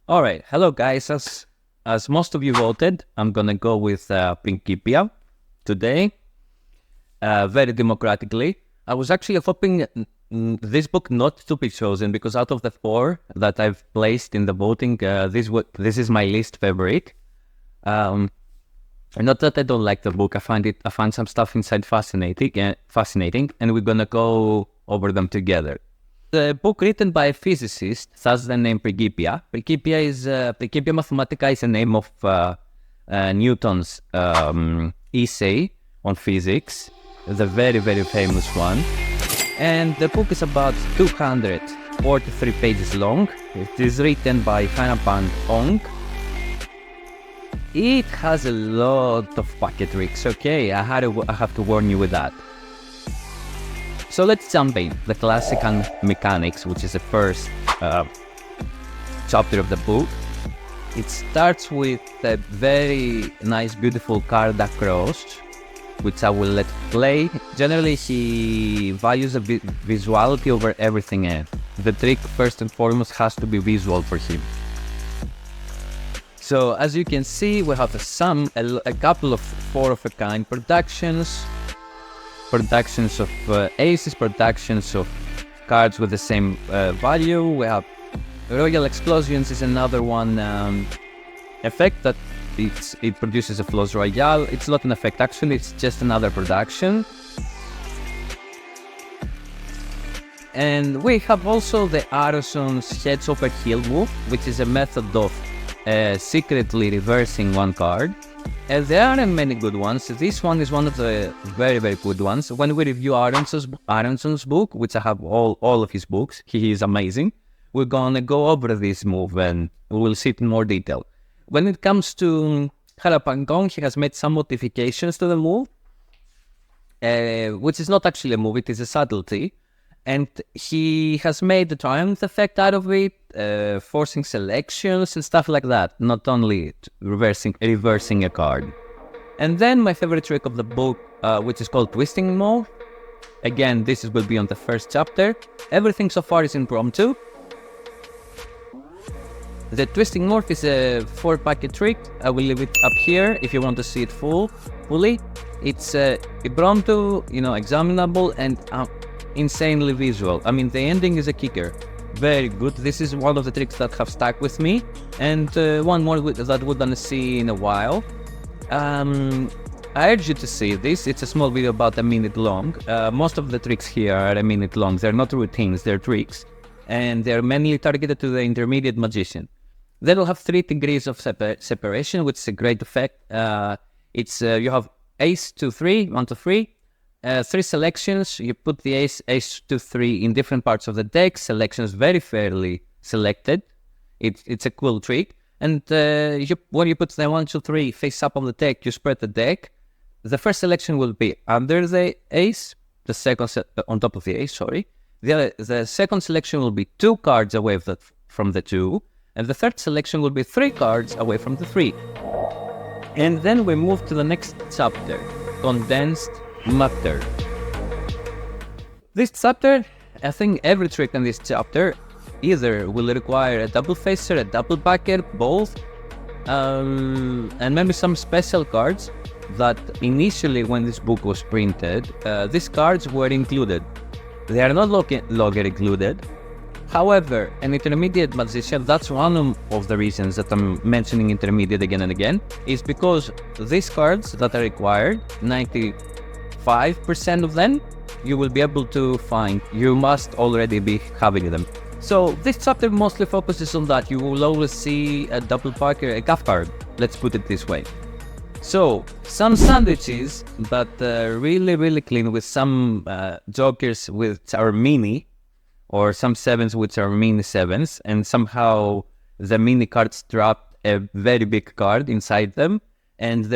All right, hello guys. As most of you voted, I'm gonna go with Principia today, very democratically. I was actually hoping this book not to be chosen because out of the four that I've placed in the voting, this is my least favorite. Not that I don't like the book. I find some stuff inside fascinating, and we're gonna go over them together. The book written by a physicist has the name Principia. Principia Mathematica is the name of Newton's essay on physics, the very, very famous one. And the book is about 243 pages long. It is written by Harapan Ong. It has a lot of pocket tricks, okay? I have to warn you with that. So let's jump in. The classical mechanics, which is the first chapter of the book. It starts with a very nice, beautiful card across, which I will let play. Generally, he values the visuality over everything else. The trick, first and foremost, has to be visual for him. So as you can see, we have a couple of four-of-a-kind productions of aces, productions of cards with the same value. We have Royal Explosions is another one effect that it produces a Flos Royale. It's not an effect actually, it's just another production. And we have also the Aroson's Heads Over Heel move, which is a method of secretly reversing one card. And there aren't many good ones. This one is one of the very, very good ones. When we review Aronson's book, which I have all of his books, he is amazing. We're gonna go over this move and we'll see it in more detail. When it comes to Harapang Ong, he has made some modifications to the move, which is not actually a move, it is a subtlety. And he has made the triumph effect out of it, forcing selections and stuff like that, not only reversing a card. And then my favorite trick of the book, which is called Twisting Move. Again, will be on the first chapter. Everything so far is impromptu. The Twisting Morph is a 4-packet trick. I will leave it up here if you want to see it fully. It's impromptu, examinable, and insanely visual. I mean, the ending is a kicker. Very good. This is one of the tricks that have stuck with me, and one more that we're gonna see in a while. I urge you to see this. It's a small video about a minute long. Most of the tricks here are a minute long. They're not routines, they're tricks, and they're mainly targeted to the intermediate magician. Then we'll have 3 degrees of separation, which is a great effect. You have ace to 3, 1 to 3. 3 selections. You put the ace to 3 in different parts of the deck. Selections very fairly selected. It's a cool trick. And when you put the 1, 2, 3 face up on the deck, you spread the deck. The first selection will be under the ace. The second on top of the ace. Sorry. The second selection will be 2 cards away from the 2, and the third selection will be 3 cards away from the 3. And then we move to the next chapter, Condensed Matter. This chapter, I think every trick in this chapter either will require a double facer, a double backer, both, and maybe some special cards that initially when this book was printed, these cards were included. They are not longer included. However, an intermediate magician, that's one of the reasons that I'm mentioning intermediate again and again, is because these cards that are required, 95% of them, you will be able to find. You must already be having them. So this chapter mostly focuses on that. You will always see a double parker, a gaff card, let's put it this way. So some sandwiches, but really, really clean, with some jokers which are mini, or some 7s which are mini 7s, and somehow the mini cards drop a very big card inside them, and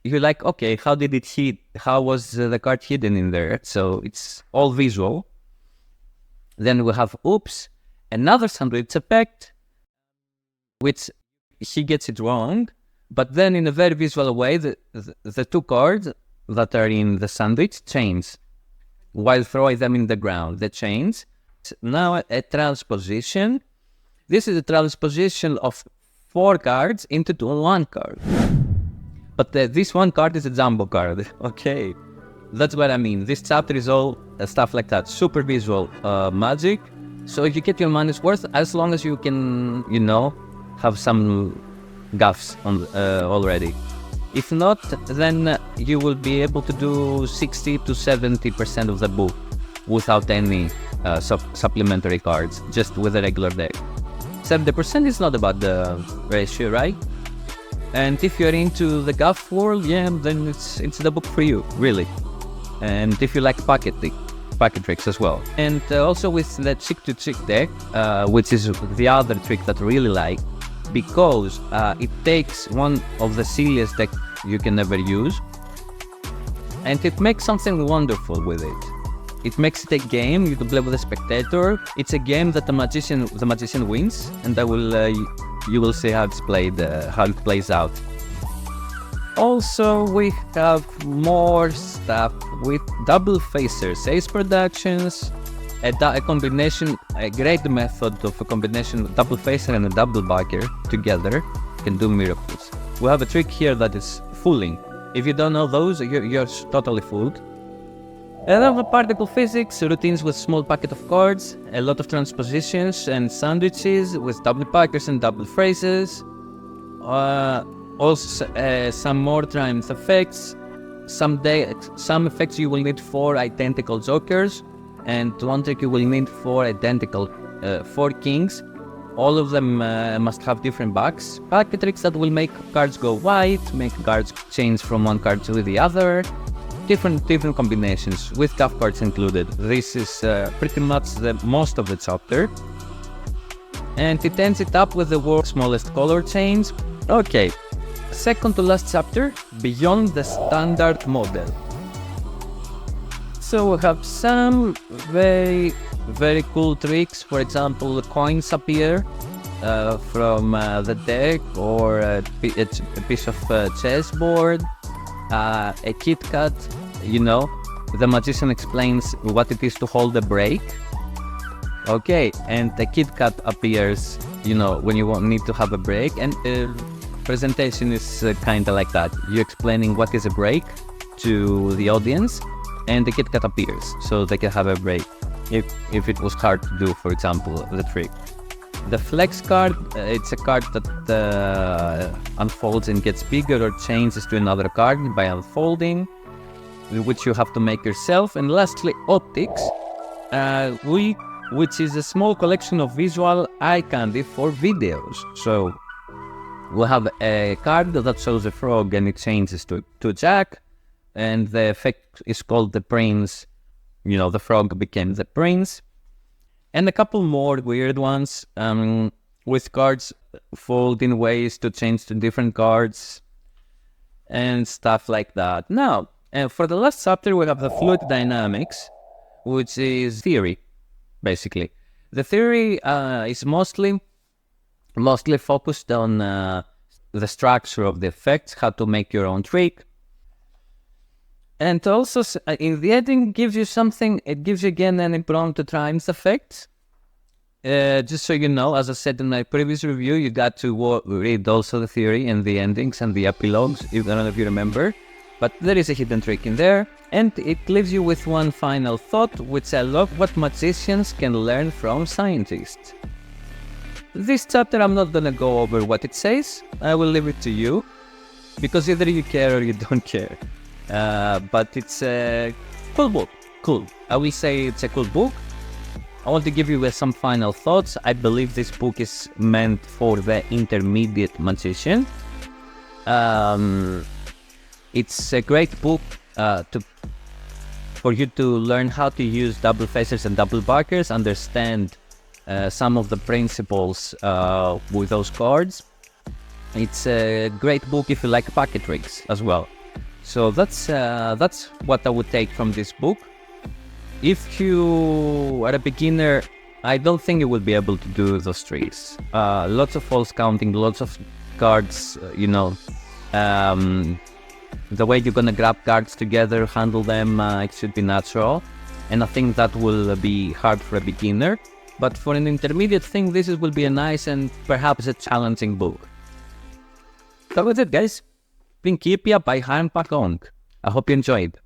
you're like, okay, how did it hit? How was the card hidden in there? So it's all visual. Then we have Oops, another sandwich effect, which he gets it wrong, but then in a very visual way, the 2 cards that are in the sandwich change while throwing them in the ground. The change. Now a transposition. This is a transposition of 4 cards into one card. But this one card is a jumbo card, okay? That's what I mean. This chapter is all stuff like that, super visual magic. So you get your money's worth as long as you can, you know, have some gaffs on already. If not, then you will be able to do 60 to 70% of the book without any supplementary cards, just with a regular deck. 70% is not a bad ratio, right? And if you're into the gaff world, yeah, then it's the book for you, really. And if you like pocket tricks as well. And also with the trick to trick deck, which is the other trick that I really like, because it takes one of the silliest decks you can ever use, and it makes something wonderful with it. It makes it a game you can play with a spectator. It's a game that the magician wins, and you will see how it's played, how it plays out. Also, we have more stuff with double facers. Ace Productions, a great method of a combination of double facer and a double backer together can do miracles. We have a trick here that is fooling. If you don't know those, you're totally fooled. Another particle physics, routines with small packet of cards, a lot of transpositions and sandwiches with double packers and double phrases. Also, some more times effects. Some effects you will need 4 identical jokers, and one trick you will need 4 identical 4 kings. All of them must have different backs. Packet tricks that will make cards go white, make cards change from one card to the other. Different combinations with gaff cards included. This is pretty much the most of the chapter, and it ends it up with the world's smallest color change. Okay, second to last chapter, beyond the standard model. So we have some very cool tricks. For example, coins appear from the deck, or a piece of chessboard, a Kit Kat. You know, the magician explains what it is to hold a break. Okay, and the Kit Kat appears, you know, when you need to have a break, and presentation is kind of like that. You're explaining what is a break to the audience, and the Kit Kat appears, so they can have a break if it was hard to do, for example, the trick. The flex card, it's a card that unfolds and gets bigger or changes to another card by unfolding, which you have to make yourself. And lastly, optics, which is a small collection of visual eye candy for videos. So we have a card that shows a frog and it changes to a jack, and the effect is called the prince. You know, the frog became the prince. And a couple more weird ones, with cards fold in ways to change to different cards and stuff like that. Now, for the last chapter, we have the fluid dynamics, which is theory, basically. The theory is mostly focused on the structure of the effects, how to make your own trick. And also, in the ending, gives you something. It gives you again an impromptu times effect. Just so you know, as I said in my previous review, you got to read also the theory and the endings and the epilogues, I don't know if you remember. But there is a hidden trick in there, and it leaves you with one final thought, which I love: what magicians can learn from scientists. This chapter, I'm not gonna go over what it says. I will leave it to you, because either you care or you don't care. But it's a cool book. Cool. I will say it's a cool book. I want to give you some final thoughts. I believe this book is meant for the intermediate magician. It's a great book for you to learn how to use double facers and double backers, understand some of the principles with those cards. It's a great book if you like packet tricks as well. So that's what I would take from this book. If you are a beginner, I don't think you will be able to do those tricks. Lots of false counting, lots of cards, you know. The way you're gonna grab cards together, handle them, it should be natural. And I think that will be hard for a beginner. But for an intermediate thing, this will be a nice and perhaps a challenging book. That was it, guys. Principia by Harapang Ong. I hope you enjoyed.